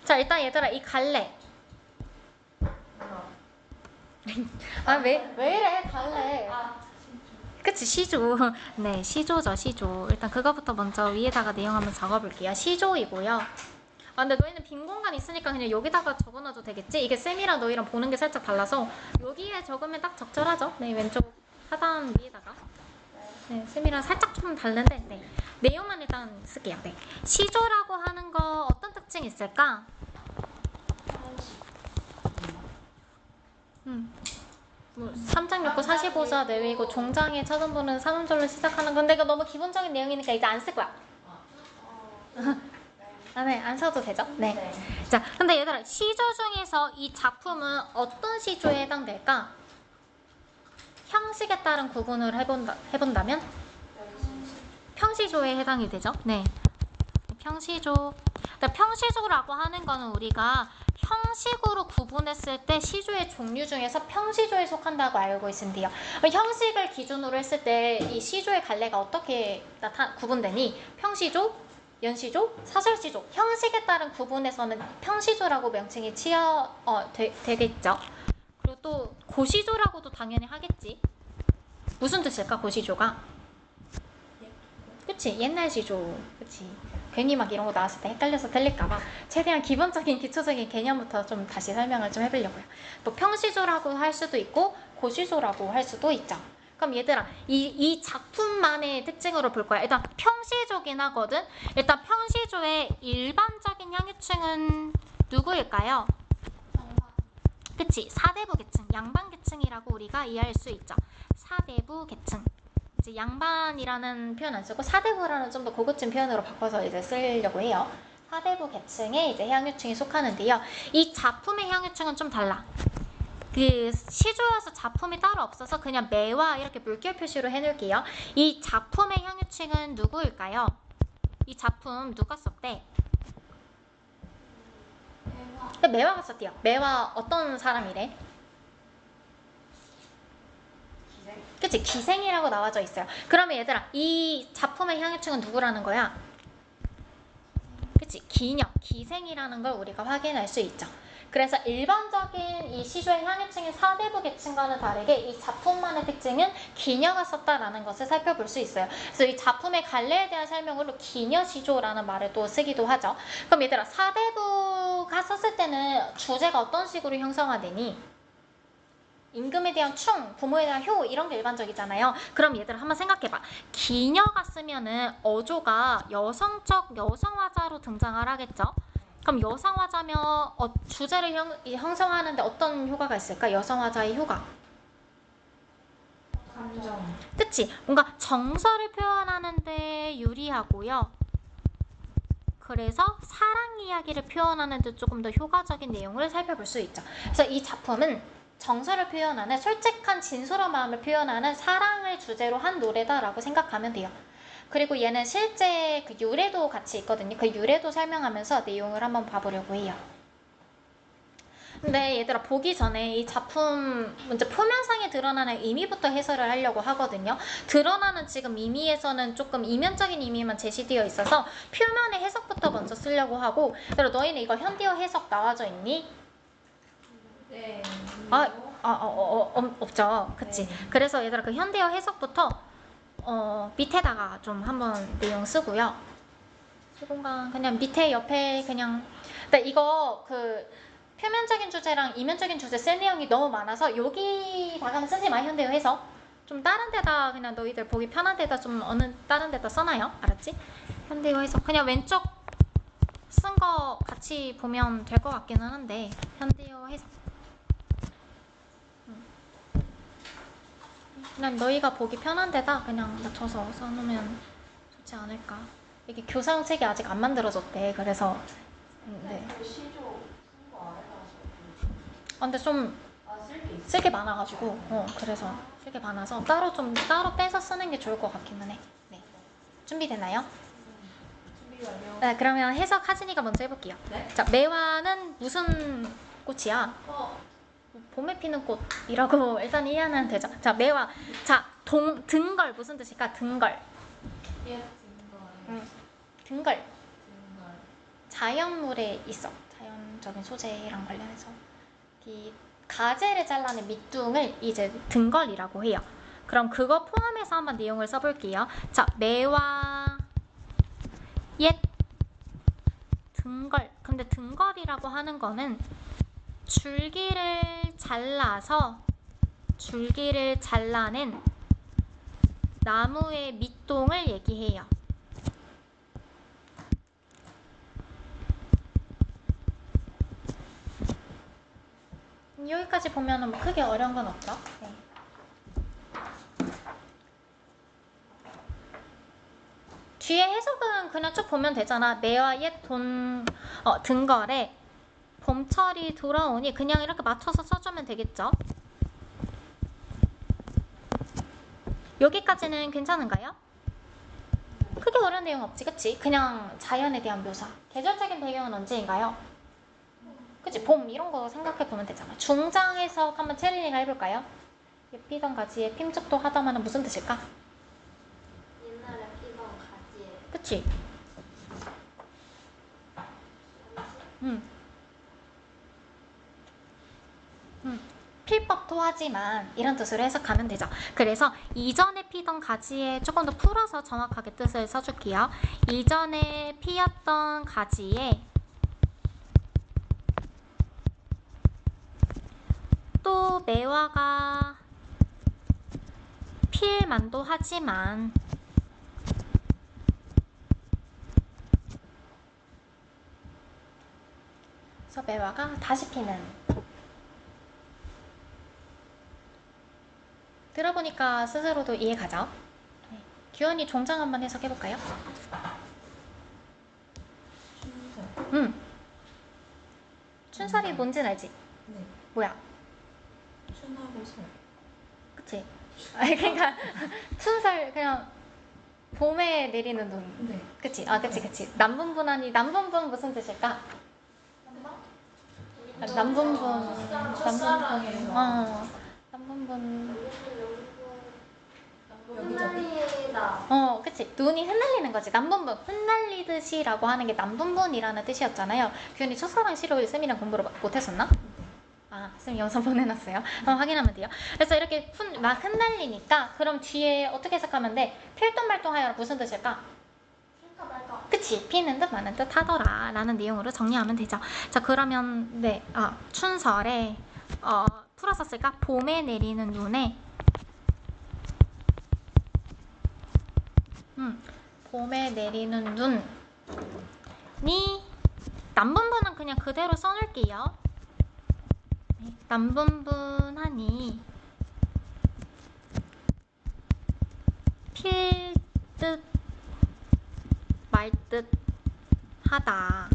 자, 일단 얘들아, 이 갈래. 아, 왜 이래, 갈래. 그치, 시조. 네, 시조죠, 시조. 일단 그거부터 먼저 위에다가 내용 한번 적어볼게요. 시조이고요. 아, 근데 너희는 빈 공간 있으니까 그냥 여기다가 적어놔도 되겠지? 이게 쌤이랑 너희랑 보는 게 살짝 달라서 여기에 적으면 딱 적절하죠? 네, 왼쪽 하단 위에다가. 네, 쌤이랑 살짝 좀 다른데, 네. 내용만 일단 쓸게요. 네. 시조라고 하는 거 어떤 특징이 있을까? 뭐 3장 6구 45자 내외이고 종장의 차전부는 3음절로 시작하는 건데 이거 너무 기본적인 내용이니까 이제 안 쓸 거야. 아, 네, 안 써도 되죠? 네. 자, 근데 얘들아, 시조 중에서 이 작품은 어떤 시조에 해당될까? 형식에 따른 구분을 해본다면? 평시조에 해당이 되죠? 네. 평시조. 그러니까 평시조라고 하는 거는 우리가 형식으로 구분했을 때 시조의 종류 중에서 평시조에 속한다고 알고 있으면 돼요. 형식을 기준으로 했을 때 이 시조의 갈래가 어떻게 구분되니? 평시조, 연시조, 사설시조. 형식에 따른 구분에서는 평시조라고 명칭이 되겠죠. 그리고 또 고시조라고도 당연히 하겠지. 무슨 뜻일까, 고시조가? 그치? 옛날 시조. 그치? 괜히 막 이런 거 나왔을 때 헷갈려서 틀릴까봐 최대한 기본적인 기초적인 개념부터 좀 다시 설명을 좀 해보려고요. 또 평시조라고 할 수도 있고 고시조라고 할 수도 있죠. 그럼 얘들아, 이 작품만의 특징으로 볼 거야. 일단 평시조긴 하거든. 일단 평시조의 일반적인 향유층은 누구일까요? 그치? 사대부 계층, 양반 계층이라고 우리가 이해할 수 있죠. 사대부 계층. 이제 양반이라는 표현 안 쓰고 사대부라는 좀 더 고급진 표현으로 바꿔서 이제 쓰려고 해요. 사대부 계층에 이제 향유층이 속하는데요. 이 작품의 향유층은 좀 달라. 그 시조여서 작품이 따로 없어서 그냥 매와 이렇게 물결 표시로 해놓을게요. 이 작품의 향유층은 누구일까요? 이 작품 누가 썼대? 매화가 썼대요. 매화 어떤 사람이래? 그치? 기생이라고 나와져 있어요. 그러면 얘들아, 이 작품의 향유층은 누구라는 거야? 그치? 기녀, 기생이라는 걸 우리가 확인할 수 있죠. 그래서 일반적인 이 시조의 향유층인 사대부 계층과는 다르게 이 작품만의 특징은 기녀가 썼다라는 것을 살펴볼 수 있어요. 그래서 이 작품의 갈래에 대한 설명으로 기녀시조라는 말을 또 쓰기도 하죠. 그럼 얘들아, 사대부가 썼을 때는 주제가 어떤 식으로 형성화되니? 임금에 대한 충, 부모에 대한 효 이런 게 일반적이잖아요. 그럼 얘들아 한번 생각해봐. 기녀가 쓰면은 어조가 여성적 여성화자로 등장을 하겠죠. 그럼 여성화자면 주제를 형성하는데 어떤 효과가 있을까? 여성화자의 효과. 감정. 그치? 뭔가 정서를 표현하는데 유리하고요. 그래서 사랑 이야기를 표현하는 데 조금 더 효과적인 내용을 살펴볼 수 있죠. 그래서 이 작품은 정서를 표현하는 솔직한 진솔한 마음을 표현하는 사랑을 주제로 한 노래다라고 생각하면 돼요. 그리고 얘는 실제 그 유래도 같이 있거든요. 그 유래도 설명하면서 내용을 한번 봐보려고 해요. 근데 얘들아, 보기 전에 이 작품 먼저 표면상에 드러나는 의미부터 해설을 하려고 하거든요. 드러나는 지금 의미에서는 조금 이면적인 의미만 제시되어 있어서 표면의 해석부터 먼저 쓰려고 하고, 얘들아, 너희는 이거 현대어 해석 나와져 있니? 네. 없죠. 그치? 네. 그래서 얘들아, 그 현대어 해석부터 밑에다가 좀 한번 내용 쓰고요. 수공간 그냥 밑에 옆에 그냥. 근데 이거 그 표면적인 주제랑 이면적인 주제 쓸 내용이 너무 많아서 여기다가는 쓰지 마. 현대어 해석 좀 다른 데다 그냥 너희들 보기 편한 데다 좀 어느 다른 데다 써놔요. 알았지? 현대어 해석 그냥 왼쪽 쓴 거 같이 보면 될 것 같기는 한데 현대어 해석 그냥 너희가 보기 편한 데다 그냥 맞춰서 써놓으면 좋지 않을까. 이게 교사용책이 아직 안 만들어졌대. 그래서 네. 시조 쓴거 아래다. 근데 좀 쓸 게 많아가지고 그래서 쓸 게 많아서 따로 빼서 쓰는 게 좋을 것 같기는 해. 네. 준비됐나요? 준비 완료. 네, 그러면 해석 하진이가 먼저 해볼게요. 네? 자, 매화는 무슨 꽃이야? 봄에 피는 꽃이라고 일단 이해하면 되죠. 자, 매화. 자, 등걸 무슨 뜻일까? 등걸. 예. 등걸. 자연물에 있어. 자연 전형적인 소재랑 관련해서 이 가지를 잘라낸 밑둥을 이제 등걸이라고 해요. 그럼 그거 포함해서 한번 내용을 써볼게요. 자, 매와 옛 등걸. 근데 등걸이라고 하는 거는 줄기를 잘라낸 나무의 밑동을 얘기해요. 여기까지 보면은 뭐 크게 어려운 건 없죠. 네. 뒤에 해석은 그냥 쭉 보면 되잖아. 매와 옛 등걸에 봄철이 돌아오니 그냥 이렇게 맞춰서 써주면 되겠죠. 여기까지는 괜찮은가요? 크게 어려운 내용 없지, 그치? 그냥 자연에 대한 묘사. 계절적인 배경은 언제인가요? 그치? 봄 이런 거 생각해보면 되잖아. 중장 해석 한번 체린이가 해볼까요? 예삐던 가지에 핌죽도 하다마는 무슨 뜻일까? 옛날에 피던 가지에. 그치? 필법도 하지만 이런 뜻으로 해석하면 되죠. 그래서 이전에 피던 가지에 조금 더 풀어서 정확하게 뜻을 써줄게요. 이전에 피었던 가지에 또 매화가 필 만도 하지만 그래서 매화가 다시 피는. 들어보니까 스스로도 이해가죠? 네. 규현이 종장 한번 해석해볼까요? 춘설. 춘설이 뭔지는 알지? 네. 뭐야? 춘하고 설. 그치? 아니 그러니까 춘설 그냥 봄에 내리는 눈. 네. 그치? 아 그치. 남분분 아니 남분분 무슨 뜻일까? 남분분. 남분분. 여기저기. 그치. 눈이 흩날리는 거지. 남분분. 흩날리듯이라고 하는 게 남분분이라는 뜻이었잖아요. 규현이 첫사랑 시를 쌤이랑 공부를 못했었나? 아, 쌤 영상 보내놨어요. 한번 확인하면 돼요. 그래서 이렇게 막 흩날리니까 그럼 뒤에 어떻게 해석하면 돼? 필동말동하여 무슨 뜻일까? 그치. 피는 듯 마는 듯 하더라 라는 내용으로 정리하면 되죠. 자 그러면 네, 춘설에 풀어서 쓸까? 봄에 내리는 눈에 봄에 내리는 눈이 남분분은 그냥 그대로 써놓을게요. 네, 남분분하니 필 듯 말 듯 하다.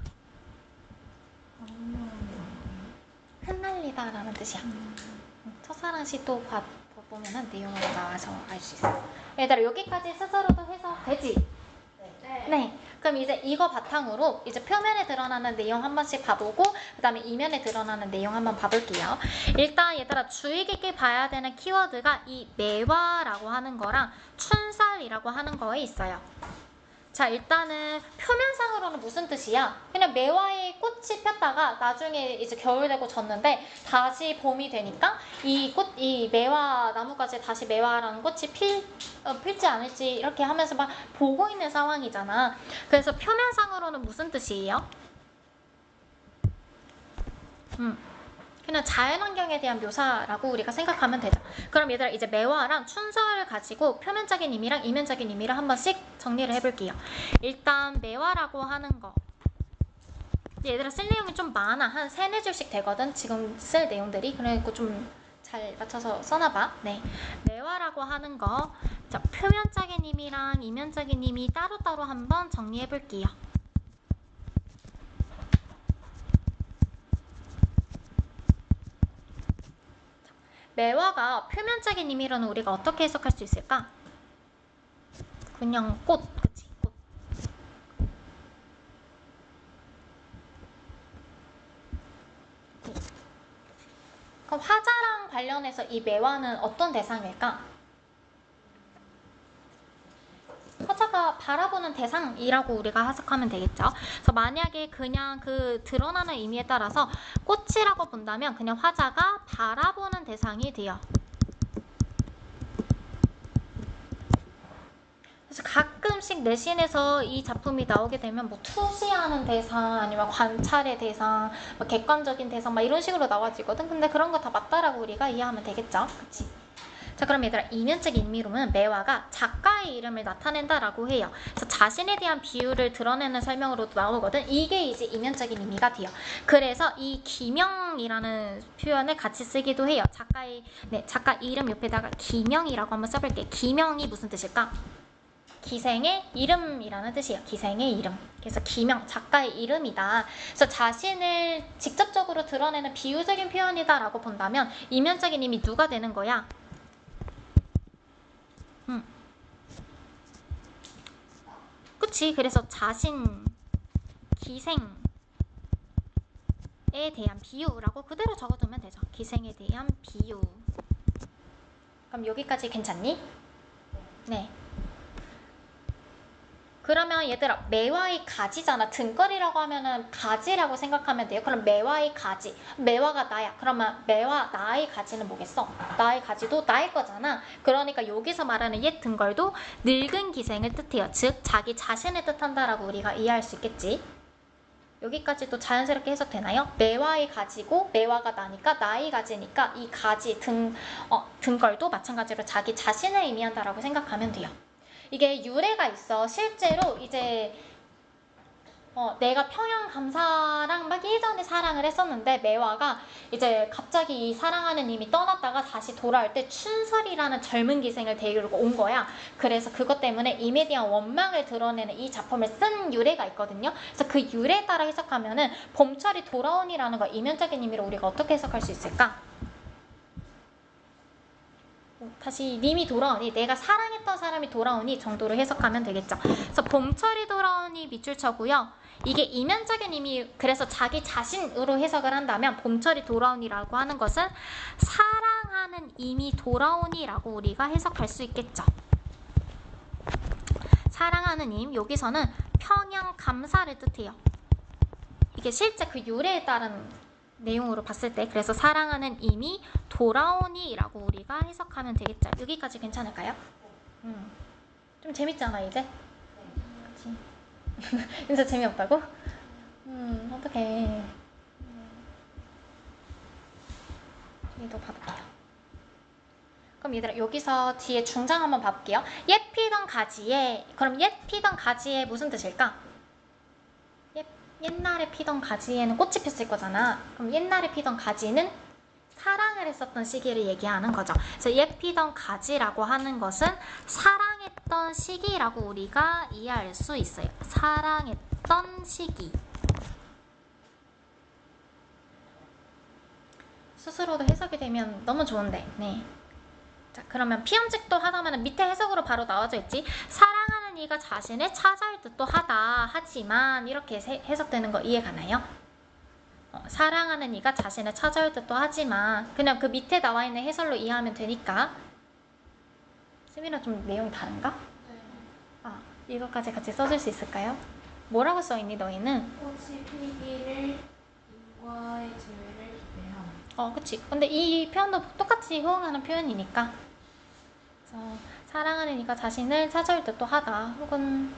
흩날리다 라는 뜻이야. 첫사랑시 또 보면은 내용으로 나와서 알 수 있어. 얘들아 여기까지 스스로도 해석되지? 네. 그럼 이제 이거 바탕으로 이제 표면에 드러나는 내용 한 번씩 봐보고 그 다음에 이면에 드러나는 내용 한번 봐볼게요. 일단 얘들아 주의 깊게 봐야 되는 키워드가 이 매화라고 하는 거랑 춘설이라고 하는 거에 있어요. 자 일단은 표면상으로는 무슨 뜻이야? 그냥 매화의 꽃이 폈다가 나중에 이제 겨울 되고 졌는데 다시 봄이 되니까 이 매화 나무까지 다시 매화라는 꽃이 필지 않을지 이렇게 하면서 막 보고 있는 상황이잖아. 그래서 표면상으로는 무슨 뜻이에요? 그냥 자연환경에 대한 묘사라고 우리가 생각하면 되죠. 그럼 얘들아 이제 매화랑 춘설을 가지고 표면적인 의미랑 이면적인 의미를 한 번씩 정리를 해볼게요. 일단 매화라고 하는 거 얘들아 쓸 내용이 좀 많아. 한 3-4줄씩 되거든 지금 쓸 내용들이. 그러니까 좀 잘 맞춰서 써놔봐. 네, 매화라고 하는 거 자, 표면적인 의미랑 이면적인 의미 따로따로 한번 정리해볼게요. 매화가 표면적인 의미로는 우리가 어떻게 해석할 수 있을까? 그냥 꽃, 그치? 꽃. 그럼 화자랑 관련해서 이 매화는 어떤 대상일까? 화자가 바라보는 바라보는 대상이라고 우리가 해석하면 되겠죠. 그래서 만약에 그냥 그 드러나는 의미에 따라서 꽃이라고 본다면 그냥 화자가 바라보는 대상이 돼요. 그래서 가끔씩 내신에서 이 작품이 나오게 되면 뭐 투시하는 대상 아니면 관찰의 대상, 뭐 객관적인 대상 막 이런 식으로 나와지거든. 근데 그런 거 다 맞다라고 우리가 이해하면 되겠죠. 그치? 자, 그럼 얘들아, 이면적 인미로는 매화가 작가의 이름을 나타낸다라고 해요. 그래서 자신에 대한 비유를 드러내는 설명으로도 나오거든. 이게 이제 이면적인 의미가 돼요. 그래서 이 기명이라는 표현을 같이 쓰기도 해요. 작가 이름 옆에다가 기명이라고 한번 써볼게요. 기명이 무슨 뜻일까? 기생의 이름이라는 뜻이에요. 기생의 이름. 그래서 기명, 작가의 이름이다. 그래서 자신을 직접적으로 드러내는 비유적인 표현이다라고 본다면 이면적인 의미 누가 되는 거야? 그치? 그래서 자신, 기생에 대한 비유라고 그대로 적어두면 되죠. 기생에 대한 비유. 그럼 여기까지 괜찮니? 네. 그러면 얘들아, 매화의 가지잖아. 등걸이라고 하면은 가지라고 생각하면 돼요. 그럼 매화의 가지. 매화가 나야. 그러면 매화, 나의 가지는 뭐겠어? 나의 가지도 나의 거잖아. 그러니까 여기서 말하는 옛 등걸도 늙은 기생을 뜻해요. 즉, 자기 자신을 뜻한다라고 우리가 이해할 수 있겠지. 여기까지도 자연스럽게 해석되나요? 매화의 가지고 매화가 나니까 나의 가지니까 이 가지, 등걸도 마찬가지로 자기 자신을 의미한다라고 생각하면 돼요. 이게 유래가 있어. 실제로 이제 내가 평양 감사랑 막 예전에 사랑을 했었는데 매화가 이제 갑자기 이 사랑하는 님이 떠났다가 다시 돌아올 때 춘설이라는 젊은 기생을 데리고 온 거야. 그래서 그것 때문에 임에 대한 원망을 드러내는 이 작품을 쓴 유래가 있거든요. 그래서 그 유래에 따라 해석하면은 봄철이 돌아오니라는 거 이면적인 의미로 우리가 어떻게 해석할 수 있을까? 다시 님이 돌아오니, 내가 사랑했던 사람이 돌아오니 정도로 해석하면 되겠죠. 그래서 봄철이 돌아오니 밑줄쳐고요. 이게 이면적인 의미, 그래서 자기 자신으로 해석을 한다면 봄철이 돌아오니라고 하는 것은 사랑하는 이미 돌아오니라고 우리가 해석할 수 있겠죠. 사랑하는 임, 여기서는 평양 감사를 뜻해요. 이게 실제 그 유래에 따른 내용으로 봤을 때, 그래서 사랑하는 이미 돌아오니라고 우리가 해석하면 되겠죠. 여기까지 괜찮을까요? 좀 재밌잖아 이제. 그치? 진짜 재미없다고? 어떡해. 여기도 봐볼게요. 그럼 얘들아, 여기서 뒤에 중장 한번 봐볼게요. 옛 피던 가지에, 그럼 옛 피던 가지에 무슨 뜻일까? 옛날에 피던 가지에는 꽃이 폈을 거잖아. 그럼 옛날에 피던 가지는 사랑을 했었던 시기를 얘기하는 거죠. 그래서 옛 피던 가지라고 하는 것은 사랑했던 시기라고 우리가 이해할 수 있어요. 사랑했던 시기. 스스로도 해석이 되면 너무 좋은데. 네. 자, 그러면 피험직도 하다면 밑에 해석으로 바로 나와져 있지. 사랑하는 이가 자신을 찾아올 듯도 하다 하지만 이렇게 해석되는 거 이해 가나요? 사랑하는 이가 자신을 찾아올 듯도 하지만 그냥 그 밑에 나와 있는 해설로 이해하면 되니까. 수민아 좀 내용이 다른가? 네. 이거까지 같이 써줄 수 있을까요? 뭐라고 써있니 너희는? 꽃이 피기를 인과의 재회를 기대함. 그치. 근데 이 표현도 똑같이 호응하는 표현이니까. 그래서 사랑하는 이가 자신을 찾아올 듯도 하다 혹은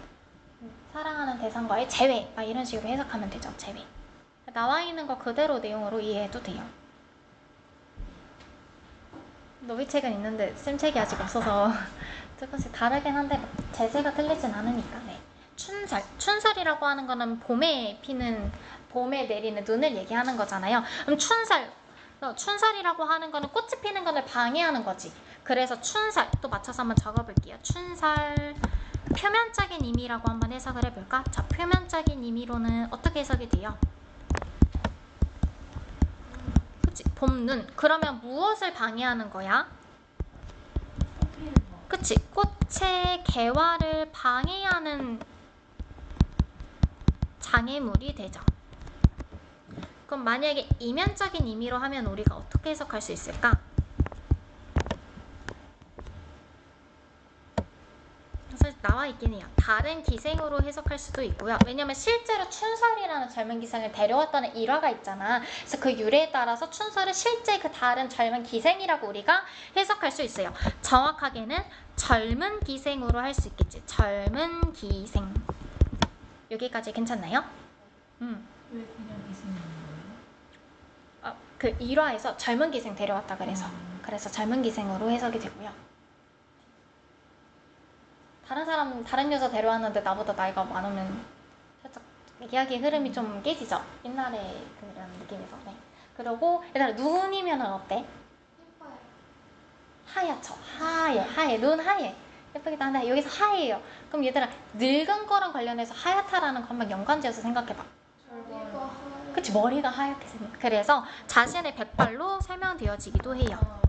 사랑하는 대상과의 재회 막 이런 식으로 해석하면 되죠. 재회. 나와 있는 거 그대로 내용으로 이해해도 돼요. 너희 책은 있는데 쌤 책이 아직 없어서 조금씩 다르긴 한데 제재가 틀리진 않으니까. 네. 춘설이라고 하는 거는 봄에 내리는 눈을 얘기하는 거잖아요. 그럼 춘설이라고 하는 거는 꽃이 피는 것을 방해하는 거지. 그래서 춘설 또 맞춰서 한번 적어볼게요. 춘설 표면적인 의미라고 한번 해석을 해볼까? 자, 표면적인 의미로는 어떻게 해석이 돼요? 그치? 봄눈. 그러면 무엇을 방해하는 거야? 그치? 꽃의 개화를 방해하는 장애물이 되죠. 그럼 만약에 이면적인 의미로 하면 우리가 어떻게 해석할 수 있을까? 그래서 나와 나와 있긴 해요. 다른 기생으로 해석할 수도 있고요. 왜냐면 실제로 춘설이라는 젊은 기생을 데려왔다는 일화가 있잖아. 그래서 그 유래에 따라서 춘설은 실제 그 다른 젊은 기생이라고 우리가 해석할 수 있어요. 정확하게는 젊은 기생으로 할 수 있겠지. 젊은 기생. 여기까지 괜찮나요? 왜 그냥 기생인 거예요? 그 일화에서 젊은 기생 데려왔다 그래서 젊은 기생으로 해석이 되고요. 다른 여자 데려왔는데 나보다 나이가 많으면 살짝 이야기의 흐름이 좀 깨지죠. 옛날에 그런 느낌에서. 네. 그리고 얘들아 눈이면은 어때? 예뻐요. 하얗죠. 하얘. 눈 하얘. 예쁘기도 한데 여기서 하얘요. 그럼 얘들아 늙은 거랑 관련해서 하얗다라는 거 한번 연관지어서 생각해봐. 그치, 머리가 하얗게 생겨. 그래서 자신의 백발로 설명되어지기도 해요.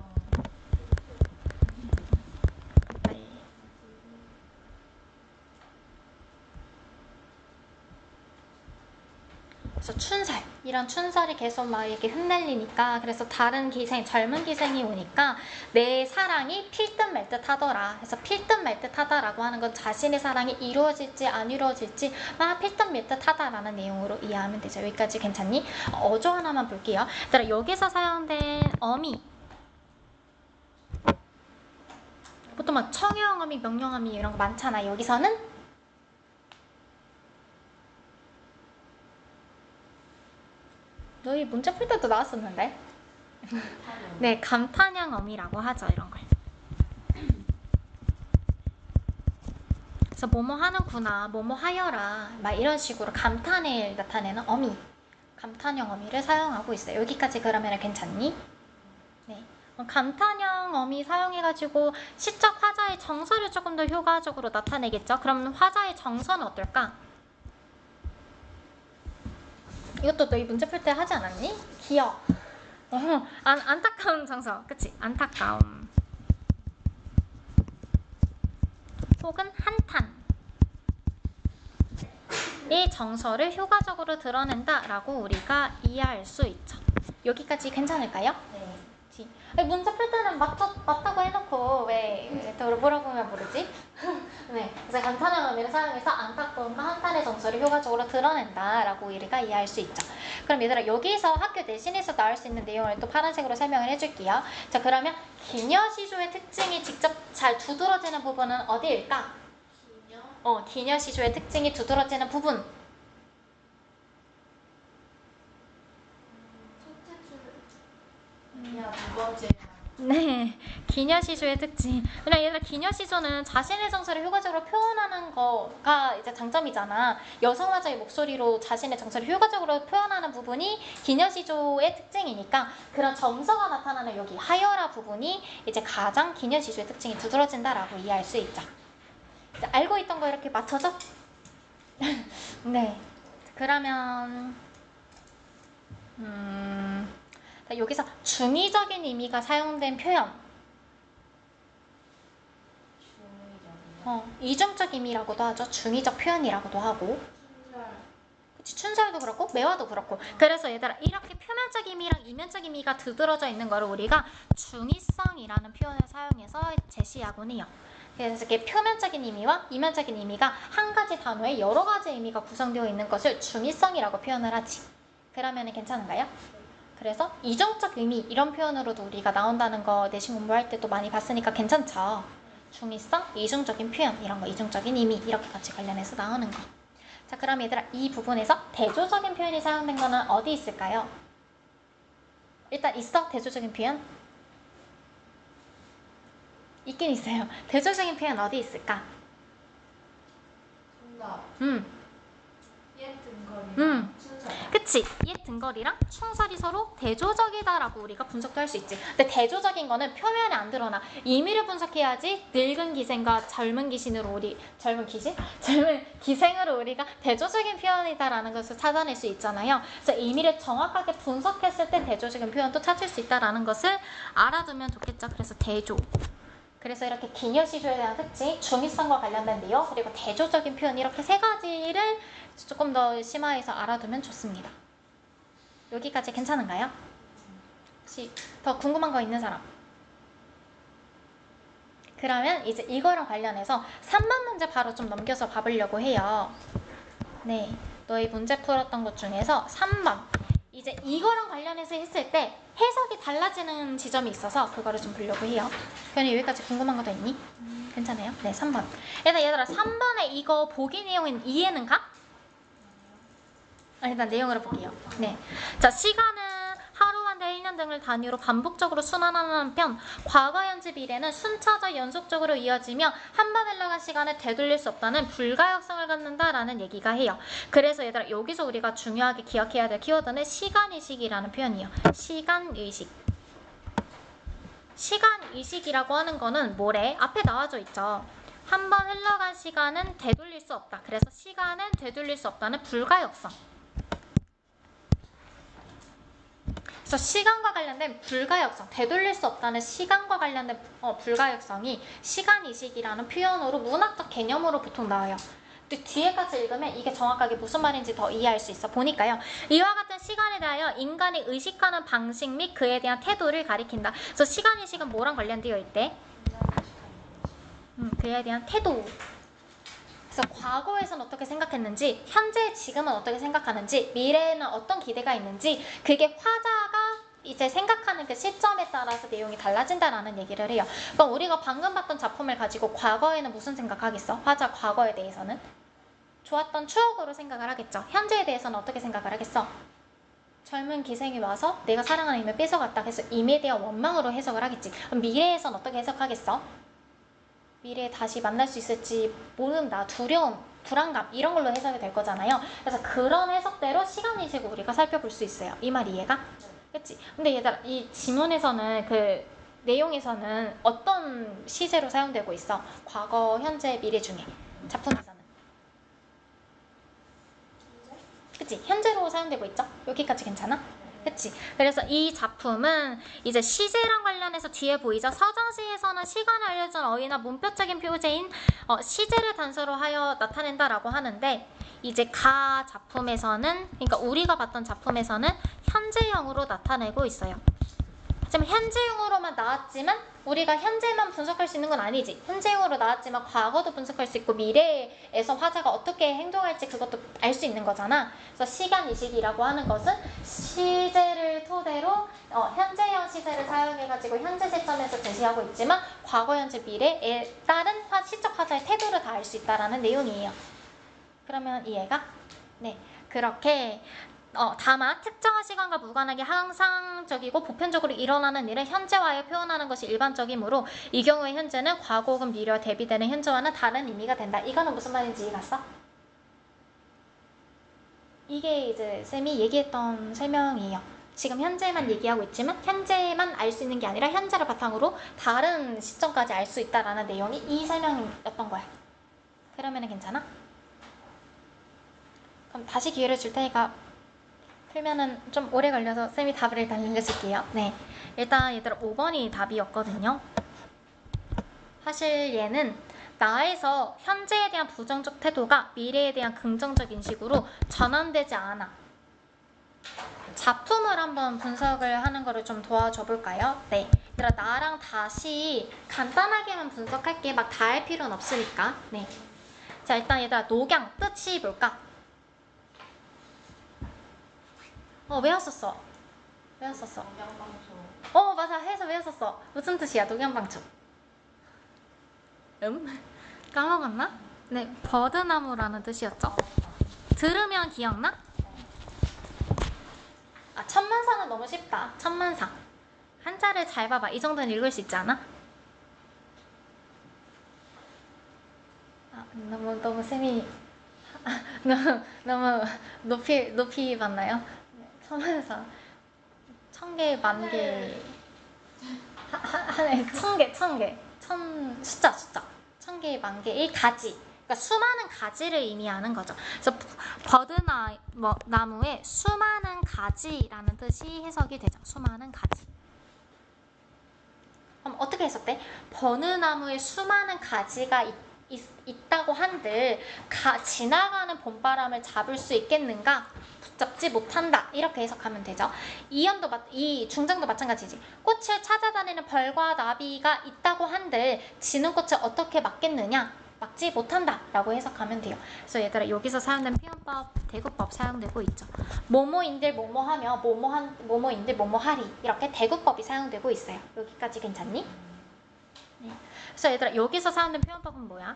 그래서 춘살, 이런 춘살이 계속 막 이렇게 흩날리니까, 그래서 다른 기생, 젊은 기생이 오니까 내 사랑이 필 듯 말 듯 하더라. 그래서 필 듯 말 듯 하다라고 하는 건 자신의 사랑이 이루어질지 안 이루어질지 막 필 듯 말 듯 하다라는 내용으로 이해하면 되죠. 여기까지 괜찮니? 어조 하나만 볼게요. 얘들아 여기서 사용된 어미, 보통 막 청형어미, 명령어미 이런 거 많잖아. 여기서는 너희 문제 풀 때도 나왔었는데. 네, 감탄형어미라고 하죠. 이런 걸. 그래서 뭐뭐 하는구나, 뭐뭐 하여라, 막 이런 식으로 감탄을 나타내는 어미, 감탄형 어미를 사용하고 있어요. 여기까지 그러면 괜찮니? 네. 감탄형 어미 사용해가지고 시적 화자의 정서를 조금 더 효과적으로 나타내겠죠. 그럼 화자의 정서는 어떨까? 이것도 너희 문제 풀 때 하지 않았니? 귀여워. 안타까운 정서. 그치? 안타까움. 혹은 한탄. 이 정서를 효과적으로 드러낸다라고 우리가 이해할 수 있죠. 여기까지 괜찮을까요? 네. 문제 풀 때는 맞다고 해놓고 왜 물어보면 모르지? 네, 그래서 감탄형 어미를 사용해서 안타까움과 한탄의 정서를 효과적으로 드러낸다라고 우리가 이해할 수 있죠. 그럼 얘들아 여기서 학교 내신에서 나올 수 있는 내용을 또 파란색으로 설명을 해줄게요. 자, 그러면 기녀시조의 특징이 직접 잘 두드러지는 부분은 어디일까? 기녀시조의 특징이 두드러지는 부분. 첫째 줄. 두 번째. 네, 기녀시조의 특징. 그냥 얘들아 기녀시조는 자신의 정서를 효과적으로 표현하는 거가 이제 장점이잖아. 여성 화자의 목소리로 자신의 정서를 효과적으로 표현하는 부분이 기녀시조의 특징이니까 그런 정서가 나타나는 여기 하여라 부분이 이제 가장 기녀시조의 특징이 두드러진다라고 이해할 수 있죠. 알고 있던 거 이렇게 맞춰져? 네. 그러면 여기서 중의적인 의미가 사용된 표현. 이중적 의미라고도 하죠. 중의적 표현이라고도 하고. 그치, 춘설도 그렇고 매화도 그렇고. 그래서 얘들아 이렇게 표면적 의미랑 이면적 의미가 두드러져 있는 거를 우리가 중의성이라는 표현을 사용해서 제시하곤 해요. 그래서 이렇게 표면적인 의미와 이면적인 의미가 한 가지 단어에 여러 가지 의미가 구성되어 있는 것을 중의성이라고 표현을 하지. 그러면 괜찮은가요? 그래서 이중적 의미 이런 표현으로도 우리가 나온다는 거 내신 공부할 때도 많이 봤으니까 괜찮죠. 중의성, 이중적인 표현 이런 거, 이중적인 의미 이렇게 같이 관련해서 나오는 거. 자, 그럼 얘들아 이 부분에서 대조적인 표현이 사용된 거는 어디 있을까요? 일단 있어? 대조적인 표현? 있긴 있어요. 대조적인 표현 어디 있을까? 정답. 옛 등거리. 춘설. 그치? 옛 등거리랑 충설이 서로 대조적이다라고 우리가 분석도 할 수 있지. 근데 대조적인 거는 표면에 안 드러나. 의미를 분석해야지 늙은 기생과 젊은 기생으로 우리가 대조적인 표현이다라는 것을 찾아낼 수 있잖아요. 그래서 의미를 정확하게 분석했을 때 대조적인 표현도 찾을 수 있다라는 것을 알아두면 좋겠죠. 그래서 대조. 그래서 이렇게 기녀시조에 대한 특징, 중의성과 관련된 내용, 그리고 대조적인 표현 이렇게 세 가지를 조금 더 심화해서 알아두면 좋습니다. 여기까지 괜찮은가요? 혹시 더 궁금한 거 있는 사람? 그러면 이제 이거랑 관련해서 3번 문제 바로 좀 넘겨서 봐보려고 해요. 네, 너희 문제 풀었던 것 중에서 3번. 이제 이거랑 관련해서 했을 때 해석이 달라지는 지점이 있어서 그거를 좀 보려고 해요. 그냥 여기까지 궁금한 거 더 있니? 괜찮아요? 네, 3번. 얘들아 3번에 이거 보기 내용은 이해는 가? 일단 내용으로 볼게요. 네, 자, 시간은 하루, 한 달, 1년 등을 단위로 반복적으로 순환하는 한편 과거, 현재, 미래는 순차적 연속적으로 이어지며 한 번 흘러간 시간을 되돌릴 수 없다는 불가역성을 갖는다라는 얘기가 해요. 그래서 얘들아 여기서 우리가 중요하게 기억해야 될 키워드는 시간의식이라는 표현이에요. 시간의식. 시간의식이라고 하는 거는 뭐래? 앞에 나와져 있죠. 한 번 흘러간 시간은 되돌릴 수 없다. 그래서 시간은 되돌릴 수 없다는 불가역성. 그래서 시간과 관련된 불가역성, 되돌릴 수 없다는 시간과 관련된 불가역성이 시간이식이라는 표현으로 문학적 개념으로 보통 나와요. 근데 뒤에까지 읽으면 이게 정확하게 무슨 말인지 더 이해할 수 있어. 보니까요. 이와 같은 시간에 대하여 인간이 의식하는 방식 및 그에 대한 태도를 가리킨다. 그래서 시간이식은 뭐랑 관련되어 있대? 그에 대한 태도. 그래서 과거에서는 어떻게 생각했는지, 현재 지금은 어떻게 생각하는지, 미래에는 어떤 기대가 있는지, 그게 화자가 이제 생각하는 그 시점에 따라서 내용이 달라진다라는 얘기를 해요. 그럼 우리가 방금 봤던 작품을 가지고 과거에는 무슨 생각하겠어? 화자 과거에 대해서는? 좋았던 추억으로 생각을 하겠죠. 현재에 대해서는 어떻게 생각을 하겠어? 젊은 기생이 와서 내가 사랑하는 힘을 뺏어갔다. 그래서 임에 대한 원망으로 해석을 하겠지. 그럼 미래에서는 어떻게 해석하겠어? 미래에 다시 만날 수 있을지 모른다, 두려움, 불안감 이런 걸로 해석이 될 거잖아요. 그래서 그런 해석대로 시간이식을 우리가 살펴볼 수 있어요. 이 말 이해가? 그치? 근데 얘들아 이 지문에서는 그 내용에서는 어떤 시제로 사용되고 있어? 과거, 현재, 미래 중에 작품에서는 그치? 현재로 사용되고 있죠? 여기까지 괜찮아? 그치? 그래서 이 작품은 이제 시제랑 관련해서 뒤에 보이죠? 서정시에서는 시간을 알려준 어휘나 문법적인 표제인 시제를 단서로 하여 나타낸다라고 하는데 이제 가 작품에서는 그러니까 우리가 봤던 작품에서는 현재형으로 나타내고 있어요. 지금 현재형으로만 나왔지만 우리가 현재만 분석할 수 있는 건 아니지. 현재형으로 나왔지만 과거도 분석할 수 있고 미래에서 화자가 어떻게 행동할지 그것도 알 수 있는 거잖아. 그래서 시간이식이라고 하는 것은 시제를 토대로 현재형 시제를 사용해가지고 현재 시점에서 제시하고 있지만 과거, 현재, 미래에 따른 시적 화자의 태도를 다 알 수 있다는 내용이에요. 그러면 이해가? 네, 그렇게 다만 특정한 시간과 무관하게 항상적이고 보편적으로 일어나는 일을 현재화에 표현하는 것이 일반적이므로 이 경우에 현재는 과거 혹은 미래와 대비되는 현재와는 다른 의미가 된다. 이거는 무슨 말인지 이해갔어? 이게 이제 쌤이 얘기했던 설명이에요. 지금 현재만 얘기하고 있지만 현재만 알 수 있는 게 아니라 현재를 바탕으로 다른 시점까지 알 수 있다라는 내용이 이 설명이었던 거야. 그러면 괜찮아? 그럼 다시 기회를 줄 테니까 풀면은 좀 오래 걸려서 쌤이 답을 일단 알려줄게요. 네, 일단 얘들아 5번이 답이었거든요. 사실 얘는 나에서 현재에 대한 부정적 태도가 미래에 대한 긍정적 인식으로 전환되지 않아. 작품을 한번 분석을 하는 거를 좀 도와줘 볼까요? 네, 얘들아 나랑 다시 간단하게만 분석할게. 막 다 할 필요는 없으니까. 네, 자 일단 얘들아 녹양 뜻이 뭘까? 외웠었어. 외웠었어. 녹양방초. 맞아. 해서 외웠었어. 무슨 뜻이야? 녹양방초. 까먹었나? 네, 버드나무라는 뜻이었죠. 들으면 기억나? 천만사는 너무 쉽다. 천만사. 한자를 잘 봐봐. 이 정도는 읽을 수 있지 않아? 너무 쌤이 너무 높이 봤나요? 천만사. 천개, 만개. 하나에 천개. 숫자. 천개, 만개, 일 가지. 그러니까 수많은 가지를 의미하는 거죠. 그래서 버드나무의 수많은 가지라는 뜻이 해석이 되죠. 수많은 가지. 그럼 어떻게 해석돼? 버드나무에 수많은 가지가 있다고 한들 지나가는 봄바람을 잡을 수 있겠는가? 붙잡지 못한다. 이렇게 해석하면 되죠. 이 중장도 마찬가지지. 꽃을 찾아다니는 벌과 나비가 있다고 한들 지는 꽃을 어떻게 막겠느냐? 막지 못한다 라고 해석하면 돼요. 그래서 얘들아 여기서 사용된 표현법, 대구법 사용되고 있죠. 뭐뭐인들 뭐뭐하며 뭐뭐인들 뭐뭐하리 이렇게 대구법이 사용되고 있어요. 여기까지 괜찮니? 네. 그래서 얘들아 여기서 사용된 표현법은 뭐야?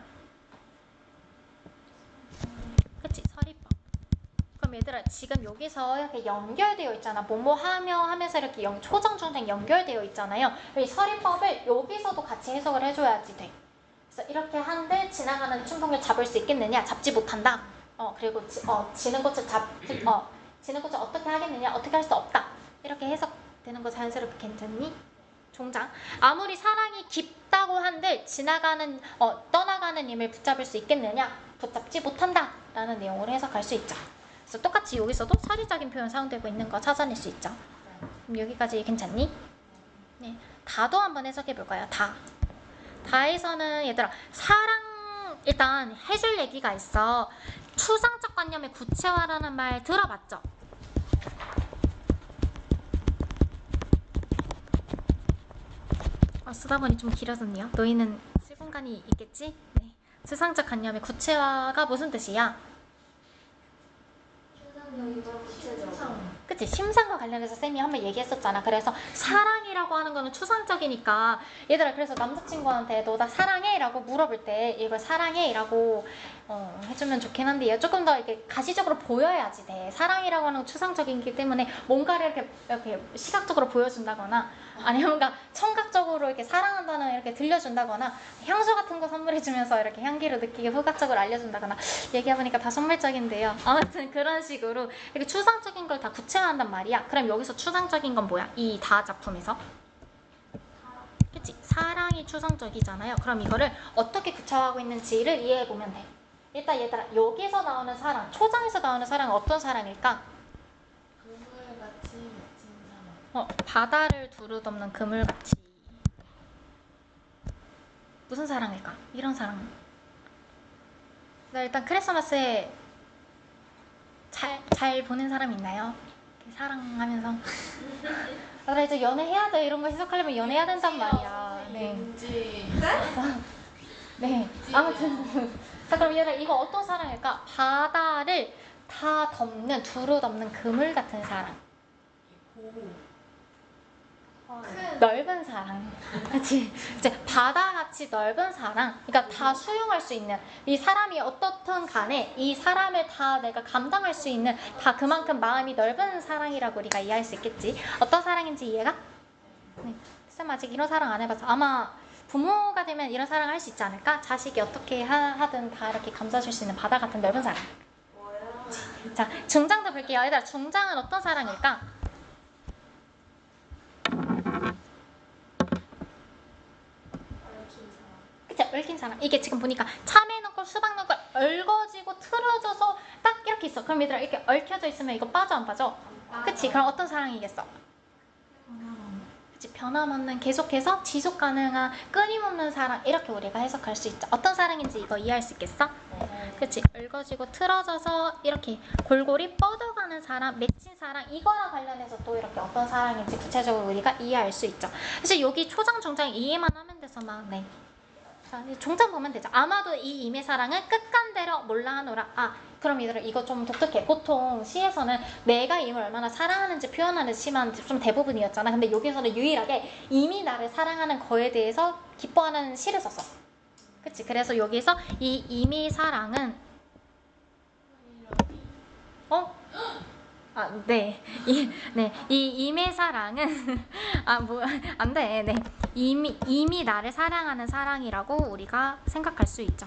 그치? 서리법. 그럼 얘들아 지금 여기서 이렇게 연결되어 있잖아. 뭐뭐하며 하면서 이렇게 초장 중장 연결되어 있잖아요. 이 서리법을 여기서도 같이 해석을 해줘야지 돼. 그래서 이렇게 한들 지나가는 춘풍을 잡을 수 있겠느냐? 잡지 못한다. 그리고 지는 꽃을 지는 꽃을 어떻게 하겠느냐? 어떻게 할 수 없다. 이렇게 해석되는 거 자연스럽게 괜찮니? 종장. 아무리 사랑이 깊다고 한들 떠나가는 힘을 붙잡을 수 있겠느냐? 붙잡지 못한다. 라는 내용으로 해석할 수 있죠. 그래서 똑같이 여기서도 사리적인 표현 사용되고 있는 거 찾아낼 수 있죠. 그럼 여기까지 괜찮니? 네. 다도 한번 해석해 볼까요? 다에서는 얘들아 사랑 일단 해줄 얘기가 있어. 추상적 관념의 구체화라는 말 들어봤죠? 쓰다 보니 좀 길어졌네요. 너희는 쓸 공간이 있겠지? 네. 추상적 관념의 구체화가 무슨 뜻이야? 그치? 심상과 관련해서 쌤이 한번 얘기했었잖아. 그래서 사랑이라고 하는 거는 추상적이니까 얘들아 그래서 남자친구한테 너 나 사랑해? 라고 물어볼 때 이걸 사랑해? 라고 해주면 좋긴 한데 조금 더 이렇게 가시적으로 보여야지 돼. 사랑이라고 하는 건 추상적이기 때문에 뭔가를 이렇게 시각적으로 보여준다거나 아니면 뭔가 청각적으로 이렇게 사랑한다는 이렇게 들려준다거나 향수 같은 거 선물해주면서 이렇게 향기를 느끼게 후각적으로 알려준다거나 얘기해보니까 다 선물적인데요. 아무튼 그런 식으로 이렇게 추상적인 걸 다 구체화한단 말이야. 그럼 여기서 추상적인 건 뭐야? 이 다 작품에서 그치? 사랑이 추상적이잖아요. 그럼 이거를 어떻게 구체화하고 있는지를 이해해보면 돼. 일단 얘들아 여기서 나오는 사랑, 초장에서 나오는 사랑은 어떤 사랑일까? 그물같이 맺힌 사랑. 바다를 두루덮는 그물같이. 무슨 사랑일까? 이런 사랑. 나 일단 크리스마스에 잘 보낸 사람 있나요? 사랑하면서 나 이제 연애해야 돼 이런 거 해석하려면 연애해야 된단 말이야. 네. 네. 아무튼 자 그럼 얘들아 이거 어떤 사랑일까? 바다를 다 두루덮는 그물 같은 사랑. 넓은 사랑. 그치? 이제 바다같이 넓은 사랑. 그러니까 다 수용할 수 있는 이 사람이 어떻든 간에 이 사람을 다 내가 감당할 수 있는 다 그만큼 마음이 넓은 사랑이라고 우리가 이해할 수 있겠지. 어떤 사랑인지 이해가? 네. 쌤 아직 이런 사랑 안 해봐서 아마 부모가 되면 이런 사랑 할 수 있지 않을까? 자식이 어떻게 하든 다 이렇게 감싸줄 수 있는 바다 같은 넓은 사랑. 자 중장도 볼게요. 얘들아 중장은 어떤 사랑일까? 얽힌 사랑. 이게 지금 보니까 참외 넣고 수박 넣고 얽어지고 틀어져서 딱 이렇게 있어. 그럼 얘들아 이렇게 얽혀져 있으면 이거 빠져 안 빠져? 그치? 그럼 어떤 사랑이겠어? 그치? 변함없는 계속해서 지속 가능한 끊임없는 사랑 이렇게 우리가 해석할 수 있죠. 어떤 사랑인지 이거 이해할 수 있겠어? 그치? 얽어지고 틀어져서 이렇게 골골이 뻗어가는 사랑, 맺힌 사랑 이거랑 관련해서 또 이렇게 어떤 사랑인지 구체적으로 우리가 이해할 수 있죠. 사실 여기 초장 중장 이해만 하면 돼서 막 네. 자, 종장 보면 되죠. 아마도 이 임의 사랑은 끝간대로 몰라 하노라. 그럼 얘들아 이거 좀 독특해. 보통 시에서는 내가 임을 얼마나 사랑하는지 표현하는 시만 좀 대부분이었잖아. 근데 여기서는 유일하게 임이 나를 사랑하는 거에 대해서 기뻐하는 시를 썼어. 그치? 그래서 여기서 이 임의 사랑은 네. 이 임의 사랑은 안 돼. 네. 이미 나를 사랑하는 사랑이라고 우리가 생각할 수 있죠.